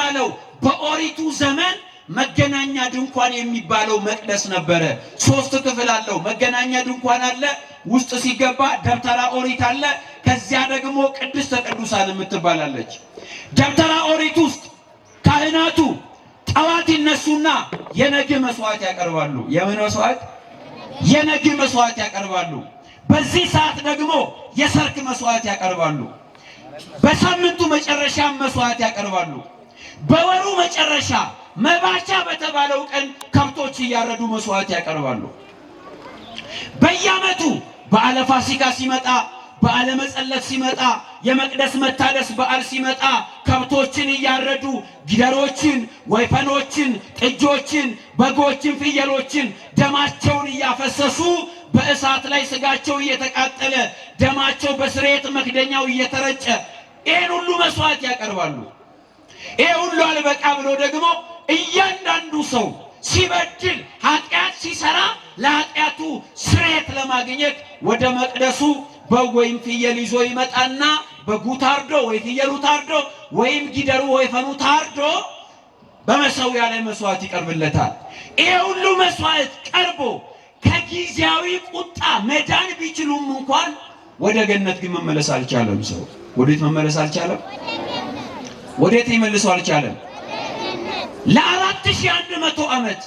በተባለው በኦሪቱ ዘመን መገናኛ ድንኳን የሚባለው መቅደስ ነበረ። 3 ክፍል አለው። መገናኛ ድንኳን አለ፣ ውስጥ ሲገባ ደብተራ ኦሪት አለ፣ ከዚያ ደግሞ ቅድስተ ቅዱሳን የምትባላለች። ደብተራ ኦሪት ውስጥ ካህናቱ ጠዋት ይነሱና የነግ መስዋዕት ያቀርባሉ። የምን መስዋዕት? የነግ መስዋዕት ያቀርባሉ። በዚህ ሰዓት ደግሞ የሰርክ መስዋዕት ያቀርባሉ። በሳምንቱ መጨረሻ መስዋዕት ያቀርባሉ። በወሩ መጨረሻ መባቻ በተባለው ቀን ከብቶች እያረዱ መስዋዕት ያቀርባሉ። በየዓመቱ በዓለ ፋሲካ ሲመጣ፣ በዓለ መጸለት ሲመጣ፣ የመቅደስ መታደስ በዓል ሲመጣ ከብቶችን እያረዱ ጊደሮችን፣ ወይፈኖችን፣ ጥጆችን፣ በጎችን፣ ፍየሎችን ደማቸውን እያፈሰሱ በእሳት ላይ ስጋቸው እየተቃጠለ ደማቸው በስርየት መክደኛው እየተረጨ ይህን ሁሉ መስዋዕት ያቀርባሉ። ይሄ ሁሉ አልበቃ ብሎ ደግሞ እያንዳንዱ ሰው ሲበድል ኃጢአት ሲሰራ ለኃጢአቱ ስርየት ለማግኘት ወደ መቅደሱ በግ ወይም ፍየል ይዞ ይመጣና በጉ ታርዶ ወይ ፍየሉ ታርዶ ወይም ጊደሩ ወይፈኑ ታርዶ በመሰዊያ ላይ መስዋዕት ይቀርብለታል። ይሄ ሁሉ መስዋዕት ቀርቦ ከጊዜያዊ ቁጣ መዳን ቢችሉም እንኳን ወደ ገነት ግን መመለስ አልቻለም። ሰው ወዴት መመለስ አልቻለም? ወዴት ይመልሰው አልቻለም? ለ4100 ዓመት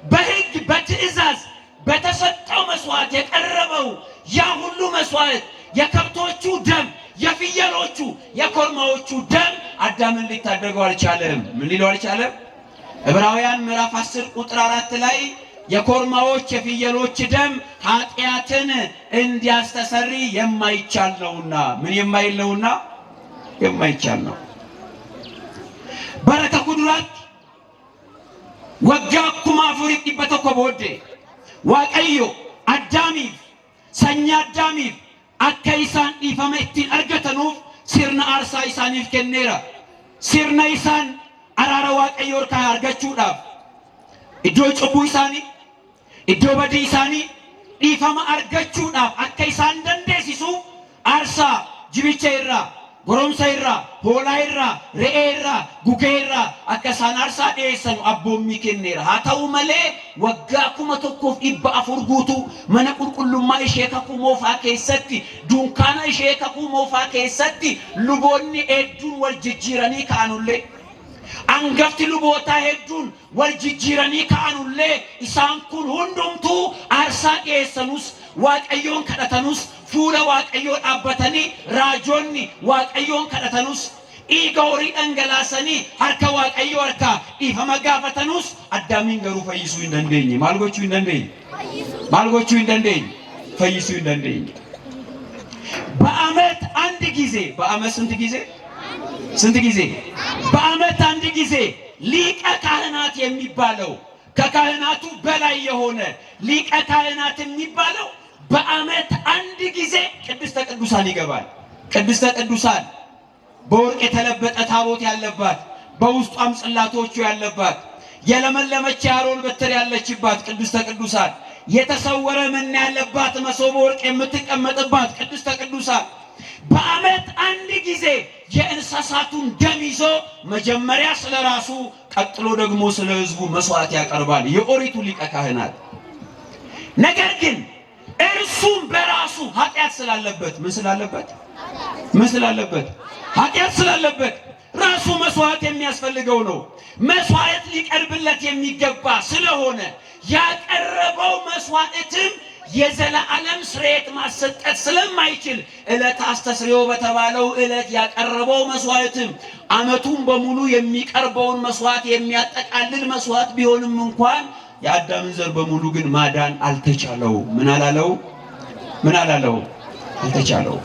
በሕግ በትእዛዝ በተሰጠው መስዋዕት የቀረበው ያ ሁሉ መስዋዕት የከብቶቹ ደም፣ የፍየሎቹ፣ የኮርማዎቹ ደም አዳምን ሊታደገው አልቻለም። ምን ሊለው አልቻለም? ዕብራውያን ምዕራፍ 10 ቁጥር 4 ላይ የኮርማዎች የፍየሎች ደም ኃጢአትን እንዲያስተሰሪ የማይቻል ነውና። ምን የማይል ነውና? የማይቻል ነው። በረከ ኩዱራት ወጋ ኩማ ፉሪ ዲበተኮ ቦዴ ዋቀዮ አዳሚፍ ሰኛ አዳሚፍ አከይሳን ኢፈመቲን አርገተኑፍ ሲርና አርሳ ኢሳኒፍ ከኔራ ሲርና ኢሳን አራራ ዋቀዮ ርካ አርገቹዳፍ ኢዶ ጭቡ ኢሳኒ ኢዶ በዲ ኢሳኒ ኢፈማ አርገቹዳፍ አከይሳን ደንዴሲሱ አርሳ ጅቢቼ ይራ goromsa irra hola irra re'ee irra gugee irra akkasaan aarsaa dhiyeessan abboommii kenneera. haa ta'u malee waggaa 1400 guutuu mana qulqullummaa ishee kakuu moofaa keessatti dunkaana ishee kakuu moofaa keessatti luboonni hedduun wal jijjiiranii ka'anullee angafti lubootaa hedduun wal jijjiiranii ka'anullee isaan kun hundumtuu aarsaa dhiyeessanus waaqayyoon kadhatanus fuula waaqayyoo dhaabbatanii raajoonni waaqayyoon kadhatanus dhiiga horii dhangalaasanii harka waaqayyoo harkaa dhiifama gaafatanus addaamiin garuu fayyisuu hin dandeenye. maal gochuu hin dandeenye? maal gochuu hin dandeenye? fayyisuu hin dandeenye. በዓመት አንድ ጊዜ በዓመት ስንት ጊዜ? ስንት ጊዜ? በዓመት አንድ ጊዜ ሊቀ ካህናት የሚባለው ከካህናቱ በላይ የሆነ ሊቀ ካህናት የሚባለው በዓመት አንድ ጊዜ ቅድስተ ቅዱሳን ይገባል። ቅድስተ ቅዱሳን በወርቅ የተለበጠ ታቦት ያለባት በውስጧም ጽላቶቹ ያለባት የለመለመች የአሮን በትር ያለችባት ቅድስተ ቅዱሳን የተሰወረ ምን ያለባት መሶበ ወርቅ የምትቀመጥባት ቅድስተ ቅዱሳን በዓመት አንድ ጊዜ የእንስሳቱን ደም ይዞ መጀመሪያ ስለራሱ ቀጥሎ ደግሞ ስለ ሕዝቡ መስዋዕት ያቀርባል የኦሪቱ ሊቀ ካህናት። ነገር ግን እርሱም በራሱ ኃጢአት ስላለበት ምን ስላለበት? ምን ስላለበት? ኃጢአት ስላለበት ራሱ መስዋዕት የሚያስፈልገው ነው። መስዋዕት ሊቀርብለት የሚገባ ስለሆነ ያቀረበው መስዋዕትም የዘላለም ስርየት ማሰጠት ስለማይችል ዕለተ አስተስርዮ በተባለው ዕለት ያቀረበው መስዋዕትም ዓመቱን በሙሉ የሚቀርበውን መስዋዕት የሚያጠቃልል መስዋዕት ቢሆንም እንኳን የአዳምን ዘር በሙሉ ግን ማዳን አልተቻለው። ምን አላለው? ምን አላለው? አልተቻለው።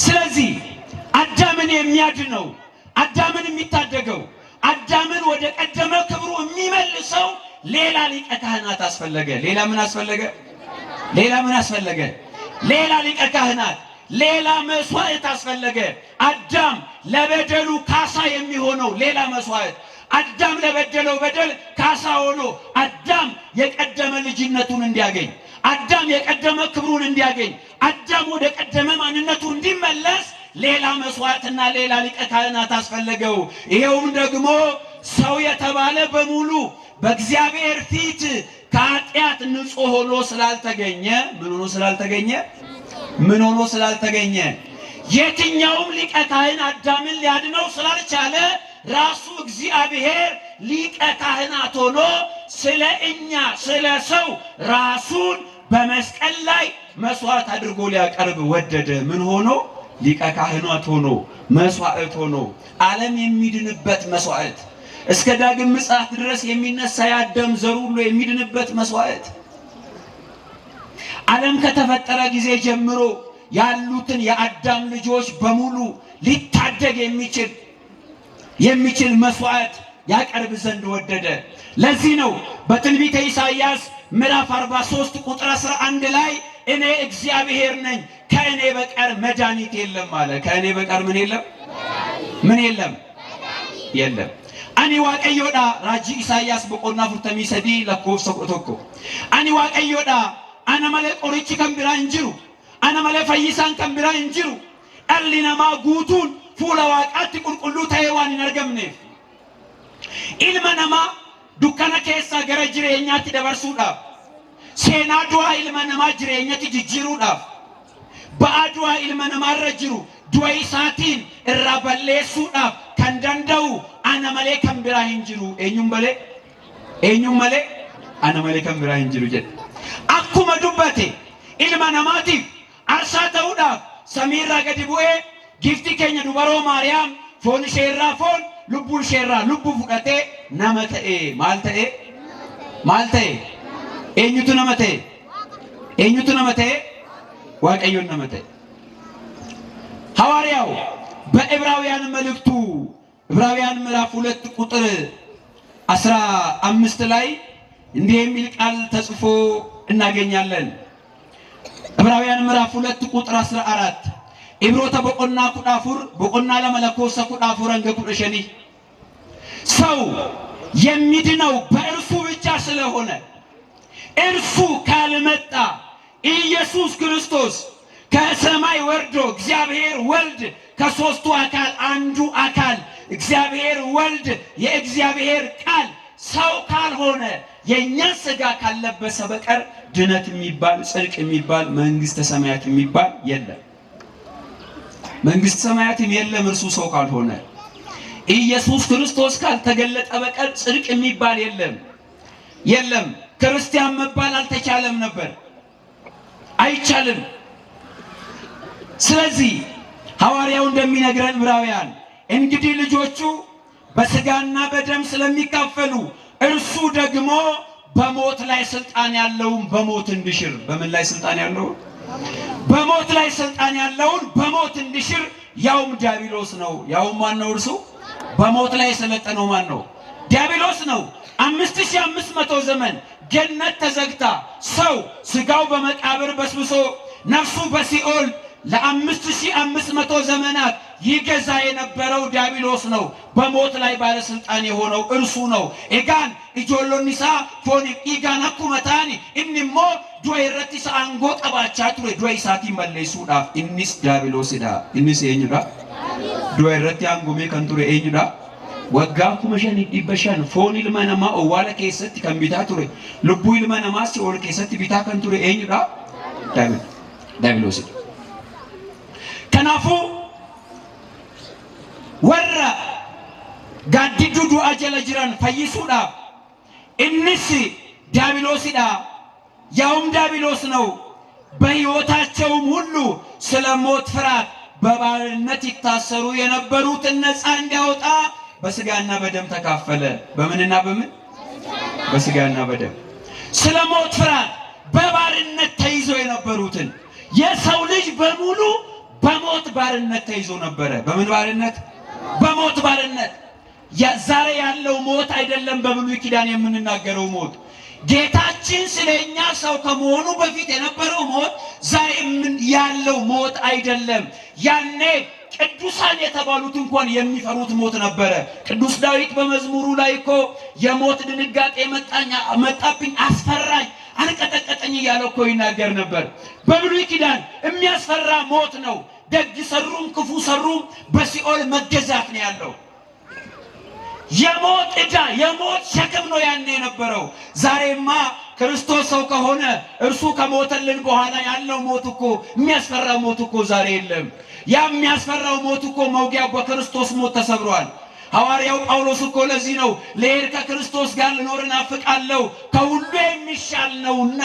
ስለዚህ አዳምን የሚያድነው አዳምን የሚታደገው አዳምን ወደ ቀደመ ክብሩ የሚመልሰው ሌላ ሊቀ ካህናት አስፈለገ። ሌላ ምን አስፈለገ? ሌላ ምን አስፈለገ? ሌላ ሊቀ ካህናት፣ ሌላ መስዋዕት አስፈለገ። አዳም ለበደሉ ካሳ የሚሆነው ሌላ መስዋዕት፣ አዳም ለበደለው በደል ካሳ ሆኖ አዳም የቀደመ ልጅነቱን እንዲያገኝ፣ አዳም የቀደመ ክብሩን እንዲያገኝ፣ አዳም ወደ ቀደመ ማንነቱ እንዲመለስ ሌላ መስዋዕትና ሌላ ሊቀ ካህናት አስፈለገው? ይሄውም ደግሞ ሰው የተባለ በሙሉ በእግዚአብሔር ፊት ከኃጢአት ንጹሕ ሆኖ ስላልተገኘ ምን ሆኖ ስላልተገኘ የትኛውም ሊቀ ካህን አዳምን ሊያድነው ስላልቻለ ራሱ እግዚአብሔር ሊቀ ካህናት ሆኖ ስለ እኛ ስለ ሰው ራሱን በመስቀል ላይ መስዋዕት አድርጎ ሊያቀርብ ወደደ። ምን ሆኖ? ሊቀ ካህናት ሆኖ መስዋዕት ሆኖ ዓለም የሚድንበት መስዋዕት እስከ ዳግም ምጽአት ድረስ የሚነሳ የአዳም ዘር ሁሉ የሚድንበት መስዋዕት ዓለም ከተፈጠረ ጊዜ ጀምሮ ያሉትን የአዳም ልጆች በሙሉ ሊታደግ የሚችል መስዋዕት ያቀርብ ዘንድ ወደደ። ለዚህ ነው በትንቢተ ኢሳይያስ ምዕራፍ 43 ቁጥር 11 ላይ እኔ እግዚአብሔር ነኝ ከእኔ በቀር መድኃኒት የለም አለ። ከእኔ በቀር ምን የለም? አኒ ዋቀዮዳ ራጂ ኢሳይያስ በቆና ፉርተሚ ሰዲ ለኮፍሰ ቁጥቶኮ አኒ ዋቀዮዳ አነ መለ ቆሪቺ ከምብራ እንጅሩ አነ መለ ፈይሳን ከምብራ እንጅሩ ዳሊ ነማ ጉቱን ፉላ ዋቃቲ ቁልቁሉ ታይዋን ይነርገምኔፍ ኢልመ ነማ ዱካና ኬሳ ገረ ጅሬኛቲ ደበርሱዳፍ ሴና ዱዋ ኢልመ ነማ ጅሬኛቲ ጅጅሩዳፍ በአድዋ ኢልመ ነማ ረጅሩ ዱወይ ሳቲን እራበሌሱዳፍ ከንደንደው አነ መለ ከምብራ እንጅሩ ኤኙም መለ አነ መለ ከምብራ እንጅሩ ጀት አኩመ ዱበቴ ኢልመ ነማቲፍ አርሳ ተውዳፍ ሰሚራ ገዲቡኤ ጊፍቲ ኬኛ ዱበሮ ማርያም ፎን ሼራ ፎን ልቡ ሼራ ልቡ ፉቀቴ ነመተኤ ማልተኤ ኤኙቱ ነመተኤ ዋቀዮን ነመተኤ ሐዋርያው በዕብራውያን መልእክቱ ዕብራውያን ምዕራፍ 2 ቁጥር 15 ላይ እንዲህ የሚል ቃል ተጽፎ እናገኛለን። ዕብራውያን ምዕራፍ 2 ቁጥር 14 ኢብሮተ በቆና ኩዳፉር በቆና ለመለኮሰ ኩዳፉር አንገ ኩደሸኒ ሰው የሚድነው በእርሱ ብቻ ስለሆነ እርሱ ካልመጣ ኢየሱስ ክርስቶስ ከሰማይ ወርዶ እግዚአብሔር ወልድ ከሦስቱ አካል አንዱ አካል እግዚአብሔር ወልድ የእግዚአብሔር ቃል ሰው ካልሆነ የኛ ሥጋ ካለበሰ በቀር ድነት የሚባል ጽድቅ የሚባል መንግስተ ሰማያት የሚባል የለም። መንግስተ ሰማያትም የለም እርሱ ሰው ካልሆነ ኢየሱስ ክርስቶስ ካልተገለጠ በቀር ጽድቅ የሚባል የለም። ክርስቲያን መባል አልተቻለም ነበር፣ አይቻልም። ስለዚህ ሐዋርያው እንደሚነግረን ዕብራውያን እንግዲህ ልጆቹ በሥጋና በደም ስለሚካፈሉ እርሱ ደግሞ በሞት ላይ ስልጣን ያለውን በሞት እንዲሽር በምን ላይ ስልጣን ያለውን በሞት ላይ ስልጣን ያለውን በሞት እንዲሽር ያውም ዲያብሎስ ነው። ያውም ማን ነው? እርሱ በሞት ላይ የሰለጠነው ማን ነው? ዲያብሎስ ነው። 5500 ዘመን ገነት ተዘግታ ሰው ሥጋው በመቃብር በስብሶ ነፍሱ በሲኦል ለ5500 ዘመናት ይገዛ የነበረው ዲያብሎስ ነው። በሞት ላይ ባለስልጣን የሆነው እርሱ ነው። ኤጋን ኢጆሎኒሳ ፎን ኢጋን አኩመታኒ እንሞ ዶይረቲ ሳንጎ ቀባቻ ቱሬ ዶይሳቲ መለሱዳፍ ኢንስ ዲያብሎስዳ ኢንስ የኝዳ ዶይረቲ አንጎሜ ከንቱሬ የኝዳ ወጋ ኩመሸን ይበሻን ፎን ኢልማናማ ኦዋለ ከሰት ከንቢታ ቱሬ ልቡ ኢልማናማ ሲኦል ከሰት ቢታ ከንቱሬ የኝዳ ዲያብሎስ ከናፉ ወራ ጋዲዱ ዱአ ጀለ ጅራን ፈይሱዳ እንስ ዲያብሎስዳ ያውም ዲያብሎስ ነው። በሕይወታቸውም ሁሉ ስለ ሞት ፍርሃት በባርነት ይታሰሩ የነበሩትን ነፃ እንዲያወጣ በሥጋና በደም ተካፈለ። በምንና በምን? በሥጋና በደም ስለ ሞት ፍርሃት በባርነት ተይዘው የነበሩትን የሰው ልጅ በሙሉ በሞት ባርነት ተይዞ ነበረ። በምን ባርነት? በሞት ባርነት። ዛሬ ያለው ሞት አይደለም በብሉይ ኪዳን የምንናገረው ሞት። ጌታችን ስለኛ ሰው ከመሆኑ በፊት የነበረው ሞት ዛሬ ያለው ሞት አይደለም። ያኔ ቅዱሳን የተባሉት እንኳን የሚፈሩት ሞት ነበረ። ቅዱስ ዳዊት በመዝሙሩ ላይ እኮ የሞት ድንጋጤ መጣብኝ፣ አስፈራኝ፣ አንቀጠቀጠኝ እያለ እኮ ይናገር ነበር። በብሉይ ኪዳን የሚያስፈራ ሞት ነው። ደግ ሰሩም ክፉ ሰሩም በሲኦል መገዛት ነው ያለው። የሞት ዕዳ የሞት ሸክም ነው ያኔ የነበረው። ዛሬማ ክርስቶስ ሰው ከሆነ እርሱ ከሞተልን በኋላ ያለው ሞት እኮ የሚያስፈራ ሞት እኮ ዛሬ የለም። ያ የሚያስፈራው ሞት እኮ መውጊያው በክርስቶስ ሞት ተሰብሯል። ሐዋርያው ጳውሎስ እኮ ለዚህ ነው ልሄድ ከክርስቶስ ጋር ልኖር እናፍቃለሁ ከሁሉ የሚሻል ነውና